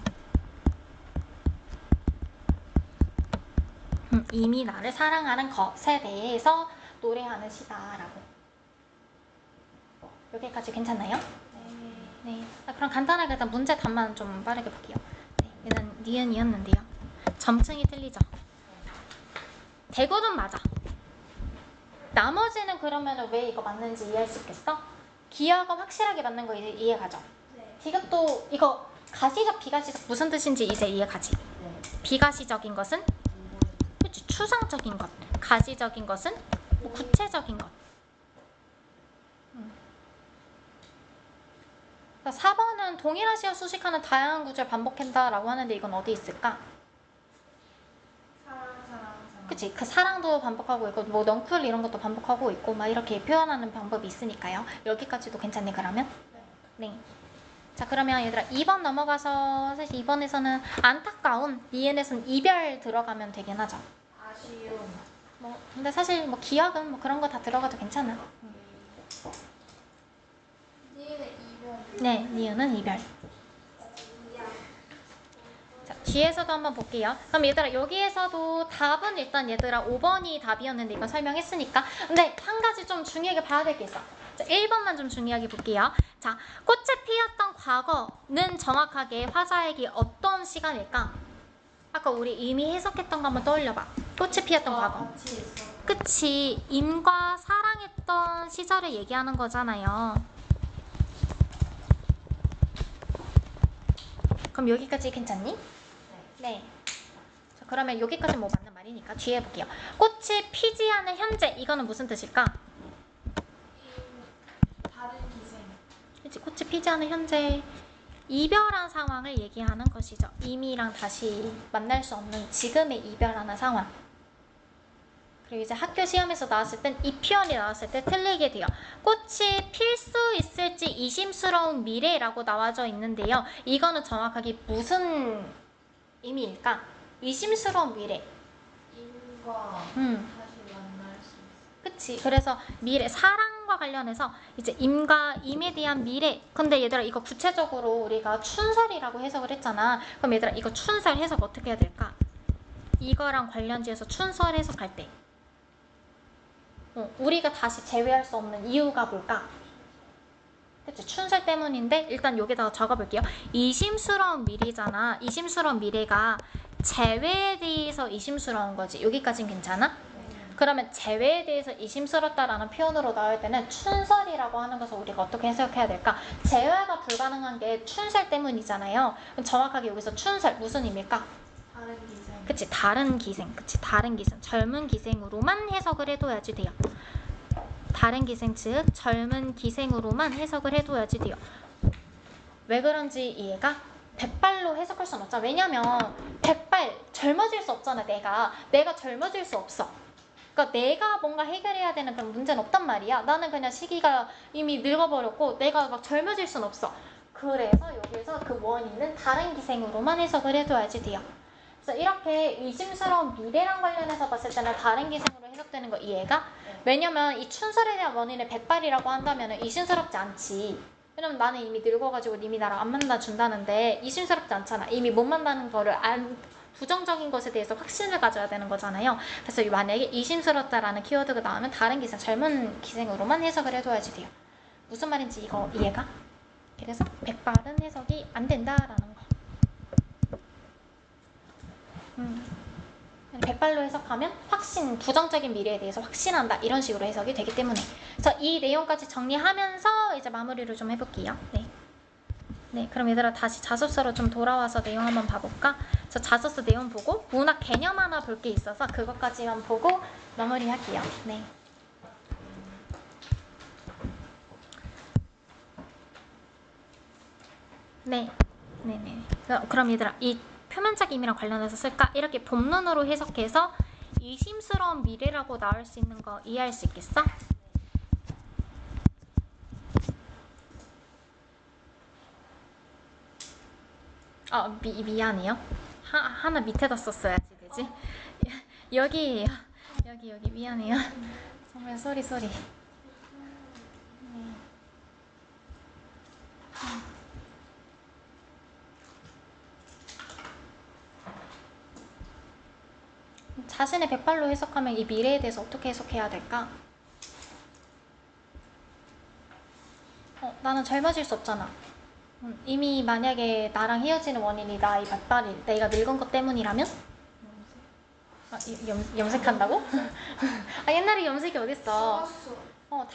이미 나를 사랑하는 것에 대해서 노래하는 시다라고. 여기까지 괜찮나요? 네. 그럼 간단하게 일단 문제 답만 좀 빠르게 볼게요. 네. 얘는 니은이었는데요. 점층이 틀리죠. 대구는 맞아. 나머지는 그러면 왜 이거 맞는지 이해할 수 있겠어? 기하가 확실하게 맞는 거 이해가죠? 네. 디귿도 이거 가시적, 비가시적 무슨 뜻인지 이제 이해가지? 네. 비가시적인 것은 그치, 추상적인 것, 가시적인 것은 뭐 구체적인 것. 4번은 동일한 시와 수식하는 다양한 구조를 반복한다라고 하는데 이건 어디 있을까? 사랑. 그치? 그 사랑도 반복하고 있고 뭐 넝쿨 이런 것도 반복하고 있고 막 이렇게 표현하는 방법이 있으니까요. 여기까지도 괜찮네 그러면? 네. 자 그러면 얘들아 2번 넘어가서 사실 2번에서는 안타까운, 니은에서는 이별 들어가면 되긴 하죠. 아쉬움. 뭐 근데 사실 뭐 기억은 뭐 그런 거 다 들어가도 괜찮아. 니은의 이별. 네, 니은은 이별. 자, 뒤에서도 한번 볼게요. 그럼 얘들아 여기에서도 답은 일단 얘들아 5번이 답이었는데 이건 설명했으니까. 근데 한 가지 좀 중요하게 봐야 될 게 있어. 자, 1번만 좀 중요하게 볼게요. 자, 꽃이 피었던 과거는 정확하게 화사에게 어떤 시간일까? 아까 우리 이미 해석했던 거 한번 떠올려봐. 꽃이 피었던 과거. 같이 있어. 그치, 임과 사랑했던 시절을 얘기하는 거잖아요. 그럼 여기까지 괜찮니? 네. 자, 그러면 여기까지 뭐 맞는 말이니까 뒤에 해볼게요. 꽃이 피지 않은 현재, 이거는 무슨 뜻일까? 다른 기생. 그치, 꽃이 피지 않은 현재, 이별한 상황을 얘기하는 것이죠. 이미랑 다시 만날 수 없는 지금의 이별하는 상황. 그리고 이제 학교 시험에서 나왔을 땐 이 표현이 나왔을 때 틀리게 돼요. 꽃이 필 수 있을지 이심스러운 미래라고 나와져 있는데요. 이거는 정확하게 무슨 의미일까? 의심스러운 미래. 임과 다시 만날 수 있어. 그치. 그래서 미래, 사랑과 관련해서 이제 임에 대한 미래. 근데 얘들아 이거 구체적으로 우리가 춘설이라고 해석을 했잖아. 그럼 얘들아 이거 춘설 해석 어떻게 해야 될까? 이거랑 관련지에서 춘설 해석할 때 우리가 다시 제외할 수 없는 이유가 뭘까? 그치, 춘설 때문인데 일단 여기다가 적어볼게요. 이심스러운 미래잖아. 이심스러운 미래가 제외에 대해서 이심스러운 거지. 여기까진 괜찮아? 그러면 제외에 대해서 이심스럽다라는 표현으로 나올 때는 춘설이라고 하는 것을 우리가 어떻게 해석해야 될까? 제외가 불가능한 게 춘설 때문이잖아요. 그럼 정확하게 여기서 춘설 무슨 의미일까? 다른 기생. 그치, 다른 기생. 그치, 다른 기생. 젊은 기생으로만 해석을 해둬야지 돼요. 다른 기생 즉 젊은 기생으로만 해석을 해둬야지 돼요. 왜 그런지 이해가? 백발로 해석할 수는 없잖아. 왜냐면 백발 젊어질 수 없잖아. 내가 젊어질 수 없어. 그러니까 내가 뭔가 해결해야 되는 그런 문제는 없단 말이야. 나는 그냥 시기가 이미 늙어버렸고 내가 막 젊어질 수는 없어. 그래서 여기서 그 원인은 다른 기생으로만 해석을 해둬야지 돼요. 그래서 이렇게 의심스러운 미래랑 관련해서 봤을 때는 다른 기생으로 해석되는 거 이해가? 왜냐면 이 춘설에 대한 원인을 백발이라고 한다면 의심스럽지 않지. 왜냐면 나는 이미 늙어가지고 이미 나랑 안 만나준다는데 의심스럽지 않잖아. 이미 못 만나는 거를 부정적인 것에 대해서 확신을 가져야 되는 거잖아요. 그래서 만약에 의심스럽다라는 키워드가 나오면 다른 기생, 젊은 기생으로만 해석을 해줘야지 돼요. 무슨 말인지 이거 이해가? 그래서 백발은 해석이 안 된다라는 거. 백발로 해석하면 확신, 부정적인 미래에 대해서 확신한다 이런 식으로 해석이 되기 때문에. 그래서 이 내용까지 정리하면서 이제 마무리를 좀 해볼게요. 네, 그럼 얘들아 다시 자소서로 좀 돌아와서 내용 한번 봐볼까? 저 자소서 내용 보고 문학 개념 하나 볼 게 있어서 그것까지만 보고 마무리할게요. 네. 네네. 그럼 얘들아 이 표면적 의미랑 관련해서 쓸까? 이렇게 본문으로 해석해서 의심스러운 미래라고 나올 수 있는 거 이해할 수 있겠어? 미안해요. 하나 밑에다 썼어야지 되지? 여기에요. 여기 미안해요. 정말 쏘리. 자신의 백발로 해석하면 이 미래에 대해서 어떻게 해석해야 될까? 나는 젊어질 수 없잖아. 이미 만약에 나랑 헤어지는 원인이 나의 백발이 내가 늙은 것 때문이라면? 염색한다고? 옛날에 염색이 어딨어.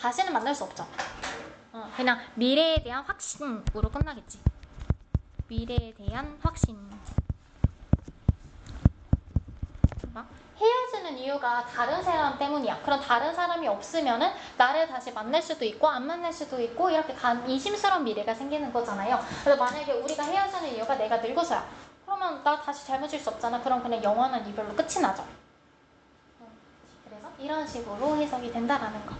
다시는 만날 수 없죠. 그냥 미래에 대한 확신으로 끝나겠지. 미래에 대한 확신. 헤어지는 이유가 다른 사람 때문이야. 그럼 다른 사람이 없으면은 나를 다시 만날 수도 있고 안 만날 수도 있고 이렇게 의심스러운 미래가 생기는 거잖아요. 그래서 만약에 우리가 헤어지는 이유가 내가 늙어서야. 그러면 나 다시 젊어질 수 없잖아. 그럼 그냥 영원한 이별로 끝이 나죠. 그래서 이런 식으로 해석이 된다라는 거.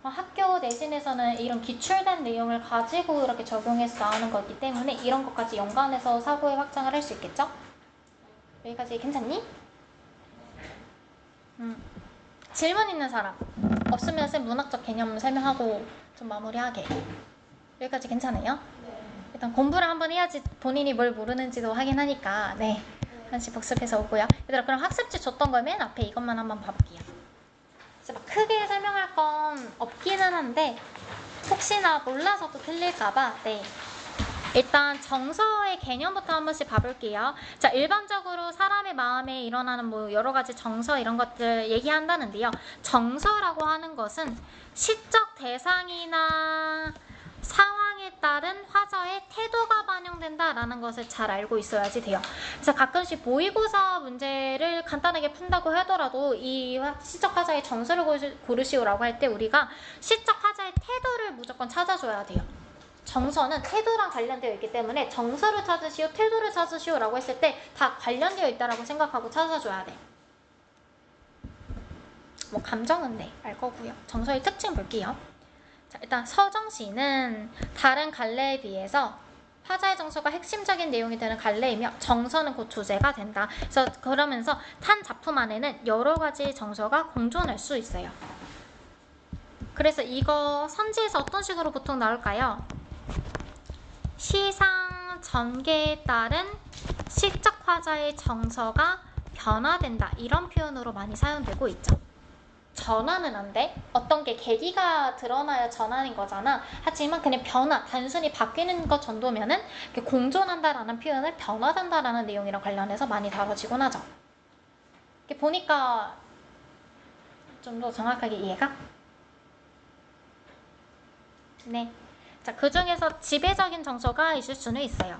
학교 내신에서는 이런 기출된 내용을 가지고 이렇게 적용해서 나오는 거기 때문에 이런 것까지 연관해서 사고의 확장을 할 수 있겠죠? 여기까지 괜찮니? 질문 있는 사람 없으면 쌤 문학적 개념 설명하고 좀 마무리하게. 여기까지 괜찮아요? 네. 일단 공부를 한번 해야지 본인이 뭘 모르는지도 확인하니까 네, 한씩 복습해서 오고요. 얘들아 그럼 학습지 줬던 거 맨 앞에 이것만 한번 봐볼게요. 그래서 막 크게 설명할 건 없기는 한데 혹시나 몰라서도 틀릴까봐 네. 일단 정서의 개념부터 한 번씩 봐볼게요. 자, 일반적으로 사람의 마음에 일어나는 뭐 여러 가지 정서 이런 것들 얘기한다는데요. 정서라고 하는 것은 시적 대상이나 상황에 따른 화자의 태도가 반영된다라는 것을 잘 알고 있어야지 돼요. 그래서 가끔씩 모의고사 문제를 간단하게 푼다고 하더라도 이 시적 화자의 정서를 고르시오라고 할 때 우리가 시적 화자의 태도를 무조건 찾아줘야 돼요. 정서는 태도랑 관련되어 있기 때문에 정서를 찾으시오, 태도를 찾으시오라고 했을 때 다 관련되어 있다라고 생각하고 찾아줘야 돼. 뭐 감정은 네, 알 거고요. 정서의 특징 볼게요. 자, 일단 서정시는 다른 갈래에 비해서 화자의 정서가 핵심적인 내용이 되는 갈래이며 정서는 곧 주제가 된다. 그래서 그러면서 탄 작품 안에는 여러 가지 정서가 공존할 수 있어요. 그래서 이거 선지에서 어떤 식으로 보통 나올까요? 시상 전개에 따른 시적 화자의 정서가 변화된다. 이런 표현으로 많이 사용되고 있죠. 전환은 안 돼. 어떤 게 계기가 드러나야 전환인 거잖아. 하지만 그냥 변화, 단순히 바뀌는 것 정도면은 공존한다라는 표현을 변화된다라는 내용이랑 관련해서 많이 다뤄지곤 하죠. 이렇게 보니까 좀 더 정확하게 이해가? 네. 자, 그 중에서 지배적인 정서가 있을 수는 있어요.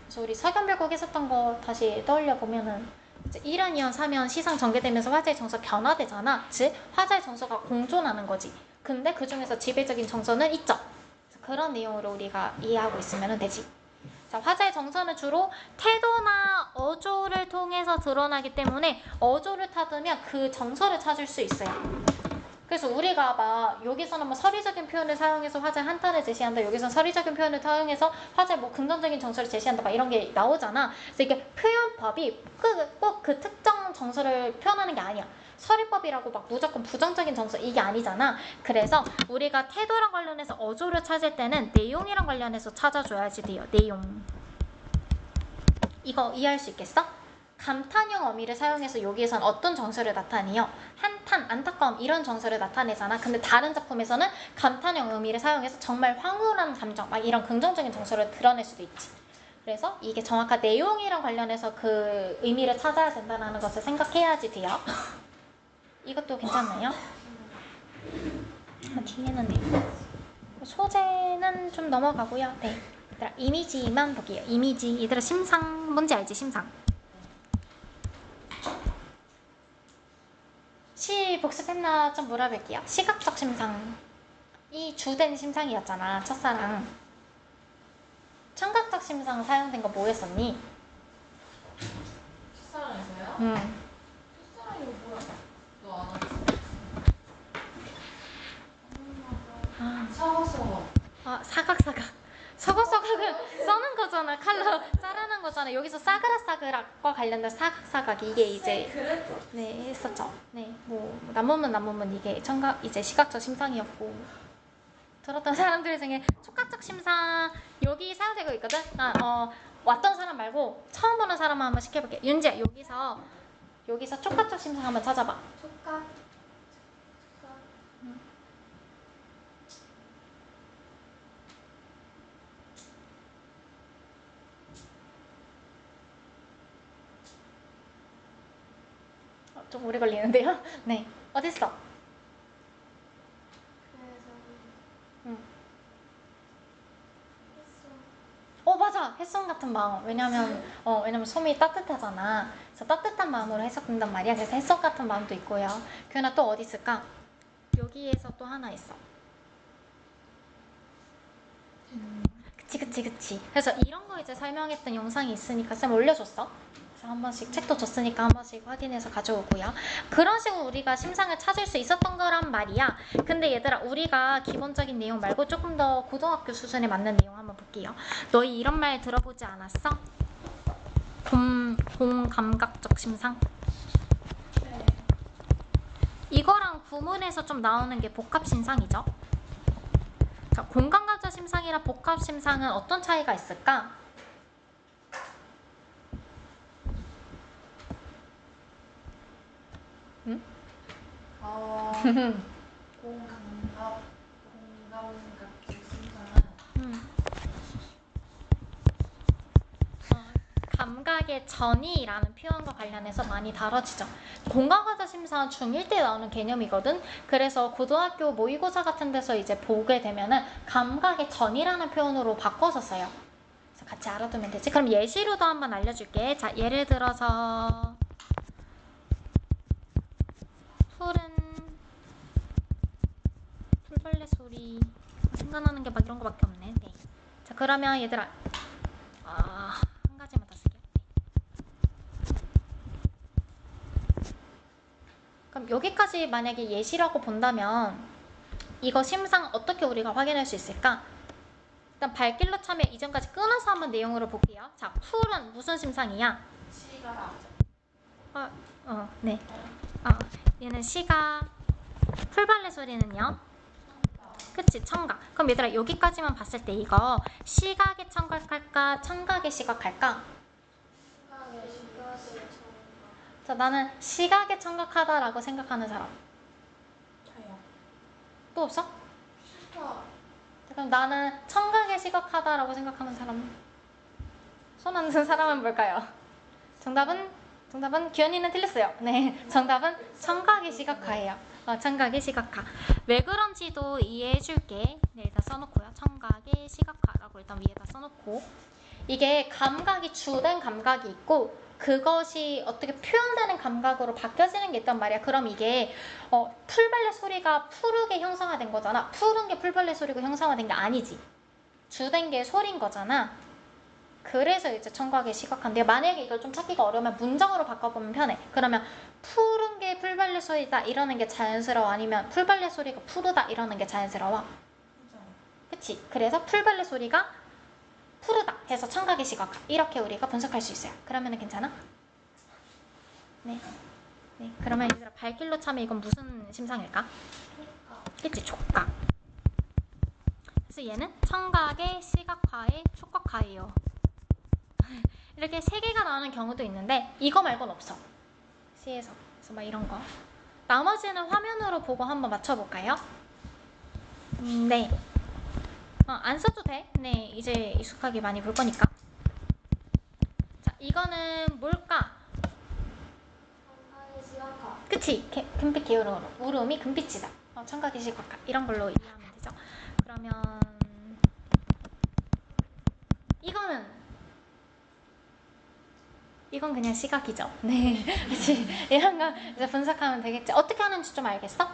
그래서 우리 서경별곡 했었던 거 다시 떠올려 보면은 이제 1연, 2연, 3연 시상 전개되면서 화자의 정서 변화되잖아. 즉 화자의 정서가 공존하는 거지. 근데 그 중에서 지배적인 정서는 있죠. 그런 내용으로 우리가 이해하고 있으면 되지. 자, 화자의 정서는 주로 태도나 어조를 통해서 드러나기 때문에 어조를 타두면 그 정서를 찾을 수 있어요. 그래서 우리가 막 여기서는 뭐 서리적인 표현을 사용해서 화자의 한탄을 제시한다. 여기서는 서리적인 표현을 사용해서 화자의 뭐 긍정적인 정서를 제시한다. 막 이런 게 나오잖아. 그래서 이게 표현법이 꼭 그 특정 정서를 표현하는 게 아니야. 서리법이라고 막 무조건 부정적인 정서 이게 아니잖아. 그래서 우리가 태도랑 관련해서 어조를 찾을 때는 내용이랑 관련해서 찾아줘야지 돼요. 내용. 이거 이해할 수 있겠어? 감탄형 어미를 사용해서 여기에선 어떤 정서를 나타내요? 한탄, 안타까움 이런 정서를 나타내잖아. 근데 다른 작품에서는 감탄형 어미를 사용해서 정말 황홀한 감정, 막 이런 긍정적인 정서를 드러낼 수도 있지. 그래서 이게 정확한 내용이랑 관련해서 그 의미를 찾아야 된다는 것을 생각해야지 돼요. 이것도 괜찮나요? 뒤에는 네. 소재는 좀 넘어가고요. 네. 얘들아, 이미지만 볼게요. 이미지. 얘들아 심상 뭔지 알지? 심상. 시 복습했나 좀 물어볼게요. 시각적 심상이 주된 심상이었잖아. 첫사랑. 청각적 심상 사용된 거 뭐 했었니? 첫사랑에서요? 응. 첫사랑이 뭐야? 너 안 하지? 서거서거. 사각사각. 서각서각은 써는 거잖아. 칼로 자르는 거잖아. 여기서 싸그라싸그락과 관련된 사각사각 이게 이제 그랬어. 네 했었죠. 네, 뭐 남문문 이게 이제 시각적 심상이었고 들었던 사람들 중에 촉각적 심상 여기 사용되고 있거든. 왔던 사람 말고 처음 보는 사람만 한번 시켜볼게. 윤지야 여기서 촉각적 심상 한번 찾아봐. 촉각. 좀 오래 걸리는데요? 네, 어딨어? 그래서 응. 했어. 맞아. 햇솜 같은 마음. 왜냐면 솜이 따뜻하잖아. 그래서 따뜻한 마음으로 해석된단 말이야. 그래서 햇솜 같은 마음도 있고요. 규현아 또 어디 있을까? 여기에서 또 하나 있어. 그치. 그래서 이런 거 이제 설명했던 영상이 있으니까 쌤 올려줬어. 그래서 한 번씩 책도 줬으니까 한 번씩 확인해서 가져오고요. 그런 식으로 우리가 심상을 찾을 수 있었던 거란 말이야. 근데 얘들아, 우리가 기본적인 내용 말고 조금 더 고등학교 수준에 맞는 내용 한번 볼게요. 너희 이런 말 들어보지 않았어? 공감각적 심상? 네. 이거랑 구문에서 좀 나오는 게 복합심상이죠. 자, 공감각적 심상이랑 복합심상은 어떤 차이가 있을까? 응? 공감각 심상은 감각의 전이라는 표현과 관련해서 많이 다뤄지죠. 공감각적 심사는 중1 때 나오는 개념이거든. 그래서 고등학교 모의고사 같은 데서 이제 보게 되면은 감각의 전이라는 표현으로 바꿔서 써요. 그래서 같이 알아두면 되지. 그럼 예시로도 한번 알려줄게. 자, 예를 들어서 풀벌레 소리 생각나는 게 막 이런 거밖에 없네. 네. 자, 그러면 얘들아 한 가지만 더 쓸게요. 그럼 여기까지 만약에 예시라고 본다면 이거 심상 어떻게 우리가 확인할 수 있을까? 일단 발길로 참여 이전까지 끊어서 한번 내용으로 볼게요. 자, 풀은 무슨 심상이야? 시각. 네. 얘는 시각. 풀벌레 소리는요? 그치, 청각. 그럼 얘들아, 여기까지만 봤을 때 이거 시각의 청각할까? 청각의 시각할까? 자, 나는 시각의 청각하다라고 생각하는 사람. 저요. 또 없어? 슈퍼. 그럼 나는 청각의 시각하다라고 생각하는 사람. 손 안 든 사람은 뭘까요? 정답은 규현이는 틀렸어요. 네, 정답은 청각의 시각화예요. 청각의 시각화. 왜 그런지도 이해해줄게. 네, 일단 써놓고요. 청각의 시각화라고 일단 위에다 써놓고, 이게 감각이 주된 감각이 있고 그것이 어떻게 표현되는 감각으로 바뀌어지는 게 있단 말이야. 그럼 이게 풀벌레 소리가 푸르게 형상화된 거잖아. 푸른 게 풀벌레 소리고 형상화된 게 아니지. 주된 게 소리인 거잖아. 그래서 이제 청각의 시각화인데, 만약에 이걸 좀 찾기가 어려우면 문장으로 바꿔보면 편해. 그러면 푸른 게 풀벌레 소리다 이러는 게 자연스러워? 아니면 풀벌레 소리가 푸르다 이러는 게 자연스러워? 그치? 그래서 풀벌레 소리가 푸르다 해서 청각의 시각화, 이렇게 우리가 분석할 수 있어요. 그러면은 괜찮아? 네. 그러면 얘들아, 발길로 참여 이건 무슨 심상일까? 그치? 촉각. 그래서 얘는 청각의 시각화의 촉각화예요. 이렇게 3개가 나오는 경우도 있는데 이거 말고는 없어. C에서. 그래서 막 이런 거. 나머지는 화면으로 보고 한번 맞춰볼까요? 네. 안 써도 돼. 네, 이제 익숙하게 많이 볼 거니까. 자, 이거는 뭘까? 청각의 시각화. 그치? 금빛 기울음으로. 울음이 금빛이다. 청각의 시각화. 이런 걸로 이해하면 되죠. 그러면 이건 그냥 시각이죠. 네, 그치? 이런 거 이제 분석하면 되겠지. 어떻게 하는지 좀 알겠어?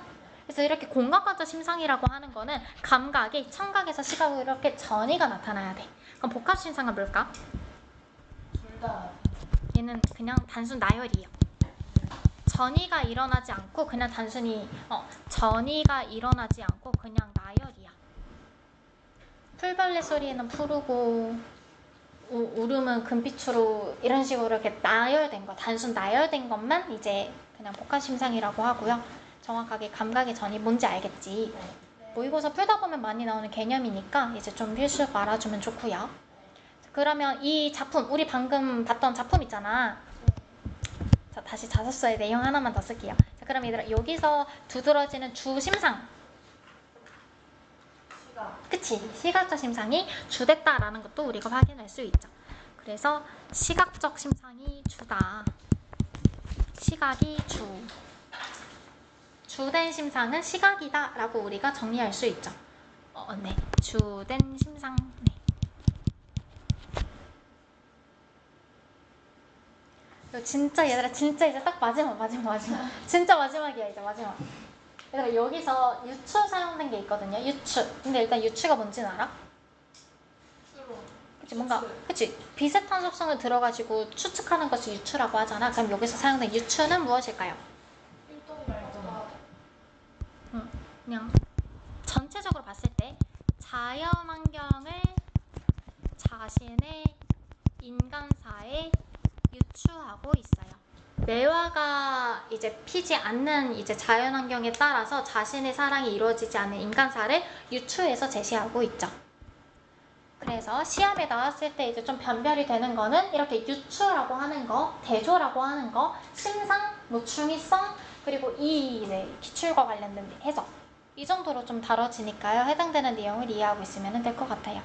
그래서 이렇게 공각과적 심상이라고 하는 거는 감각이 청각에서 시각으로 이렇게 전이가 나타나야 돼. 그럼 복합심상은 뭘까? 둘 다. 얘는 그냥 단순 나열이에요. 전이가 일어나지 않고 그냥 단순히 전이가 일어나지 않고 그냥 나열이야. 풀벌레 소리는 푸르고 울음은 금빛으로 이런 식으로 이렇게 나열된 거, 단순 나열된 것만 이제 그냥 복합심상이라고 하고요. 정확하게 감각의 전이 뭔지 알겠지? 모의고사 풀다 보면 많이 나오는 개념이니까 이제 좀 필수로 알아주면 좋고요. 그러면 이 작품, 우리 방금 봤던 작품 있잖아. 자, 다시 자습서의 내용 하나만 더 쓸게요. 자, 그럼 얘들아, 여기서 두드러지는 주심상. 그치? 시각적 심상이 주됐다라는 것도 우리가 확인할 수 있죠. 그래서 시각적 심상이 주다. 시각이 주된 심상은 시각이다 라고 우리가 정리할 수 있죠. 네. 주된 심상. 네. 이거 진짜 얘들아 진짜 이제 딱 마지막 진짜 마지막이야 이제 마지막. 얘들아 여기서 유추 사용된 게 있거든요. 유추. 근데 일단 유추가 뭔지는 알아? 주로. 그치 뭔가 그치 비슷한 속성을 들어가지고 추측하는 것을 유추라고 하잖아. 그럼 여기서 사용된 유추는 무엇일까요? 일동말자. 그냥 전체적으로 봤을 때 자연환경을 자신의 인간사에 유추하고 있어요. 매화가 이제 피지 않는 이제 자연환경에 따라서 자신의 사랑이 이루어지지 않는 인간사를 유추해서 제시하고 있죠. 그래서 시험에 나왔을 때 이제 좀 변별이 되는 거는 이렇게 유추라고 하는 거, 대조라고 하는 거, 심상, 뭐 중의성, 그리고 이 이제 기출과 관련된 해석 이 정도로 좀 다뤄지니까요. 해당되는 내용을 이해하고 있으면 될 것 같아요.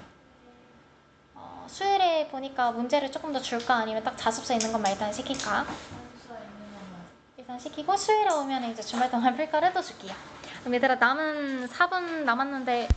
수요일에 보니까 문제를 조금 더 줄까 아니면 딱 자습서 있는 것만 일단 시킬까? 단수가 있는 것만. 일단 시키고 수요일에 오면 이제 주말 동안 풀거를 또 줄게요. 그럼 얘들아 남은 4분 남았는데